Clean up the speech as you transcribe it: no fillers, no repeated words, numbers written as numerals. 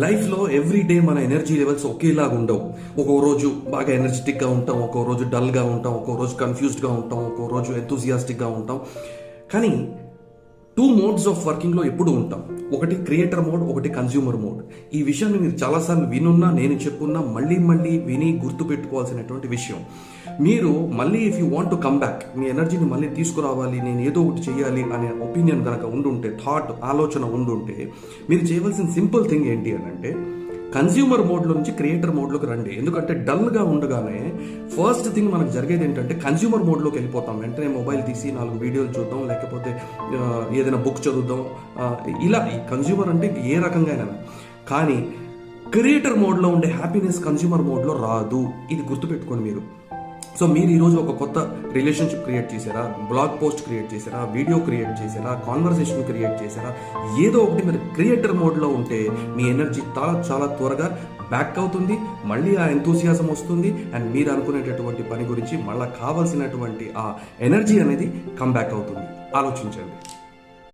లైఫ్లో every day మన energy levels ఒకేలాగా ఉండవు. ఒక్కో రోజు బాగా ఎనర్జెటిక్గా ఉంటాం, ఒక్కో రోజు డల్గా ఉంటాం, ఒక్కో రోజు కన్ఫ్యూజ్డ్గా ఉంటాం, ఒక్కో రోజు ఎంతూజియాస్టిక్గా ఉంటాం. కానీ 2 మోడ్స్ ఆఫ్ వర్కింగ్లో ఎప్పుడు ఉంటాం. ఒకటి క్రియేటర్ మోడ్, ఒకటి కన్జ్యూమర్ మోడ్. ఈ విషయాన్ని మీరు చాలాసార్లు వినున్నా, నేను చెప్పున్నా, మళ్ళీ మళ్ళీ విని గుర్తుపెట్టుకోవాల్సినటువంటి విషయం. మీరు మళ్ళీ if you want to come back, మీ ఎనర్జీని మళ్ళీ తీసుకురావాలి, నేను ఏదో ఒకటి చేయాలి అనే ఒపీనియన్ కనుక ఉండుంటే, ఆలోచన ఉండుంటే, మీరు చేయవలసిన సింపుల్ థింగ్ ఏంటి అని అంటే, కన్జ్యూమర్ మోడ్లో నుంచి క్రియేటర్ మోడ్లోకి రండి. ఎందుకంటే డల్గా ఉండగానే ఫస్ట్ థింగ్ మనకు జరిగేది ఏంటంటే కన్జ్యూమర్ మోడ్లోకి వెళ్ళిపోతాం. వెంటనే మొబైల్ తీసి 4 వీడియోలు చూద్దాం, లేకపోతే ఏదైనా బుక్ చదువుదాం. ఇలా ఈ కన్జ్యూమర్ అంటే ఏ రకంగా అయినా. కానీ క్రియేటర్ మోడ్లో ఉండే హ్యాపీనెస్ కన్జ్యూమర్ మోడ్లో రాదు. ఇది గుర్తుపెట్టుకోండి మీరు. సో మీరు ఈరోజు ఒక కొత్త రిలేషన్షిప్ క్రియేట్ చేశారా, బ్లాగ్ పోస్ట్ క్రియేట్ చేశారా, వీడియో క్రియేట్ చేశారా, కాన్వర్సేషన్ క్రియేట్ చేశారా, ఏదో ఒకటి మీరు క్రియేటర్ మోడ్లో ఉంటే మీ ఎనర్జీ చాలా త్వరగా బ్యాక్ అవుతుంది. మళ్ళీ ఆ ఎంతూసియాజం వస్తుంది అండ్ మీరు అనుకునేటటువంటి పని గురించి మళ్ళీ కావాల్సినటువంటి ఆ ఎనర్జీ అనేది కమ్ బ్యాక్ అవుతుంది. ఆలోచించండి.